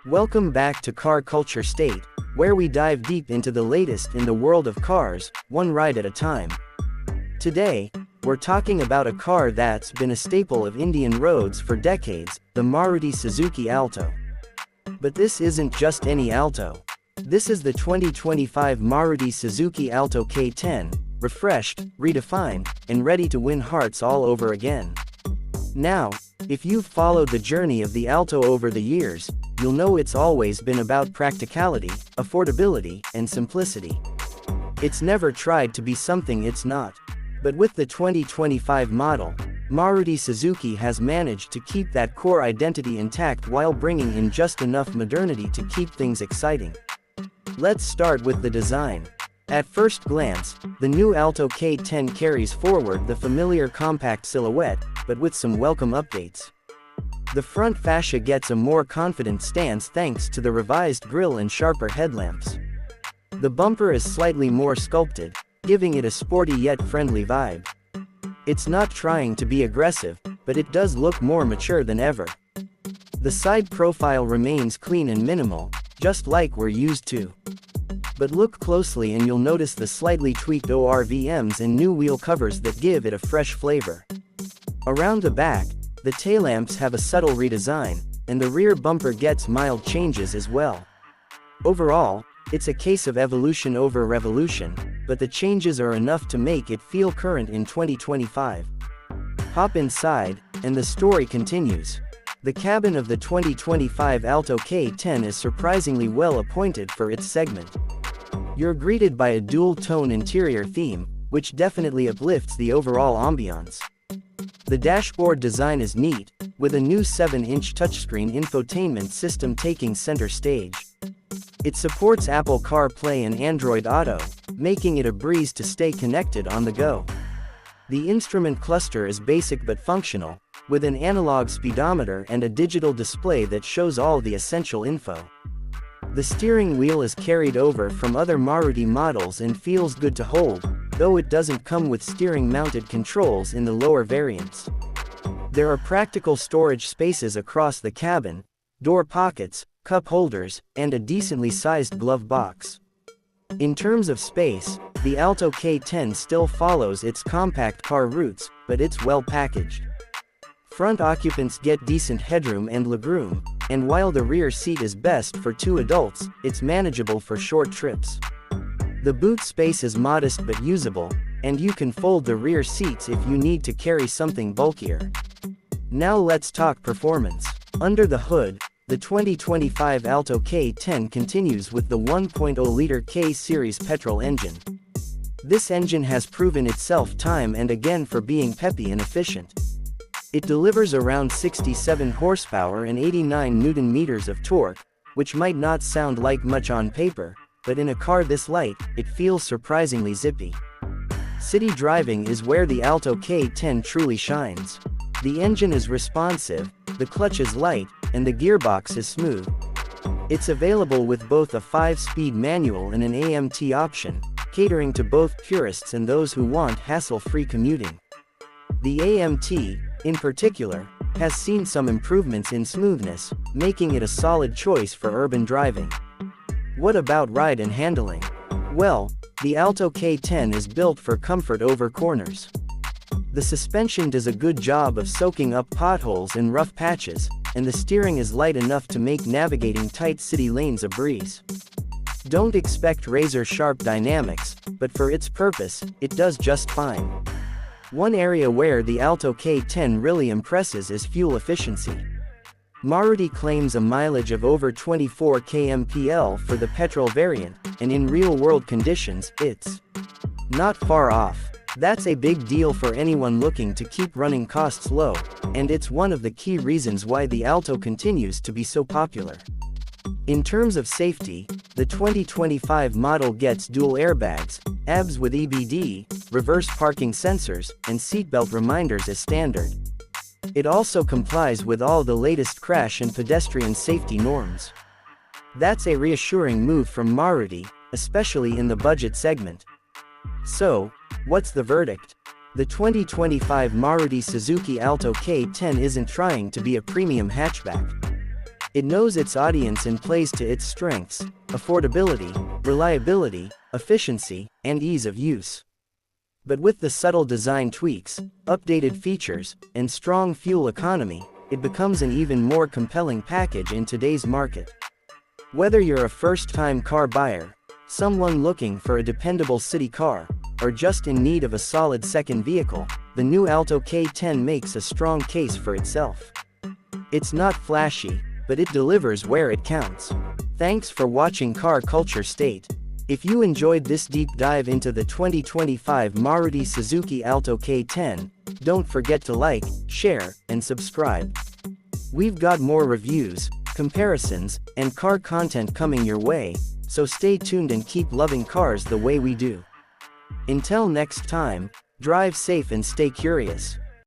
Welcome back to Car Culture State, where we dive deep into the latest in the world of cars, one ride at a time. Today, we're talking about a car that's been a staple of Indian roads for decades, the Maruti Suzuki Alto. But this isn't just any Alto. This is the 2025 Maruti Suzuki Alto K10, refreshed, redefined, and ready to win hearts all over again. Now, if you've followed the journey of the Alto over the years, you'll know it's always been about practicality, affordability, and simplicity. It's never tried to be something it's not. But with the 2025 model, Maruti Suzuki has managed to keep that core identity intact while bringing in just enough modernity to keep things exciting. Let's start with the design. At first glance, the new Alto K10 carries forward the familiar compact silhouette, but with some welcome updates. The front fascia gets a more confident stance thanks to the revised grille and sharper headlamps. The bumper is slightly more sculpted, giving it a sporty yet friendly vibe. It's not trying to be aggressive, but it does look more mature than ever. The side profile remains clean and minimal, just like we're used to. But look closely and you'll notice the slightly tweaked ORVMs and new wheel covers that give it a fresh flavor. Around the back, the taillamps have a subtle redesign, and the rear bumper gets mild changes as well. Overall, it's a case of evolution over revolution, but the changes are enough to make it feel current in 2025. Hop inside, and the story continues. The cabin of the 2025 Alto K10 is surprisingly well appointed for its segment. You're greeted by a dual-tone interior theme, which definitely uplifts the overall ambiance. The dashboard design is neat, with a new 7-inch touchscreen infotainment system taking center stage. It supports Apple CarPlay and Android Auto, making it a breeze to stay connected on the go. The instrument cluster is basic but functional, with an analog speedometer and a digital display that shows all the essential info. The steering wheel is carried over from other Maruti models and feels good to hold, though it doesn't come with steering-mounted controls in the lower variants. There are practical storage spaces across the cabin, door pockets, cup holders, and a decently sized glove box. In terms of space, the Alto K10 still follows its compact car roots, but it's well packaged. Front occupants get decent headroom and legroom, and while the rear seat is best for 2 adults, it's manageable for short trips. The boot space is modest but usable, and you can fold the rear seats if you need to carry something bulkier. Now let's talk performance. Under the hood, the 2025 Alto K10 continues with the 1.0-liter K-Series petrol engine. This engine has proven itself time and again for being peppy and efficient. It delivers around 67 horsepower and 89 Nm of torque, which might not sound like much on paper, but in a car this light, it feels surprisingly zippy. City driving is where the Alto K10 truly shines. The engine is responsive, the clutch is light, and the gearbox is smooth. It's available with both a 5-speed manual and an AMT option, catering to both purists and those who want hassle-free commuting. The AMT, in particular, has seen some improvements in smoothness, making it a solid choice for urban driving. What about ride and handling? Well, the Alto K10 is built for comfort over corners. The suspension does a good job of soaking up potholes and rough patches, and the steering is light enough to make navigating tight city lanes a breeze. Don't expect razor-sharp dynamics, but for its purpose, it does just fine. One area where the Alto K10 really impresses is fuel efficiency. Maruti claims a mileage of over 24 kmpl for the petrol variant, and in real-world conditions, it's not far off. That's a big deal for anyone looking to keep running costs low, and it's one of the key reasons why the Alto continues to be so popular. In terms of safety, the 2025 model gets dual airbags, ABS with EBD, reverse parking sensors, and seatbelt reminders as standard. It also complies with all the latest crash and pedestrian safety norms. That's a reassuring move from Maruti, especially in the budget segment. So, what's the verdict? The 2025 Maruti Suzuki Alto K10 isn't trying to be a premium hatchback. It knows its audience and plays to its strengths: affordability, reliability, efficiency, and ease of use. But with the subtle design tweaks, updated features, and strong fuel economy, it becomes an even more compelling package in today's market. Whether you're a first-time car buyer, someone looking for a dependable city car, or just in need of a solid second vehicle, the new Alto K10 makes a strong case for itself. It's not flashy, but it delivers where it counts. Thanks for watching Car Culture State. If you enjoyed this deep dive into the 2025 Maruti Suzuki Alto K10, don't forget to like, share, and subscribe. We've got more reviews, comparisons, and car content coming your way, so stay tuned and keep loving cars the way we do. Until next time, drive safe and stay curious.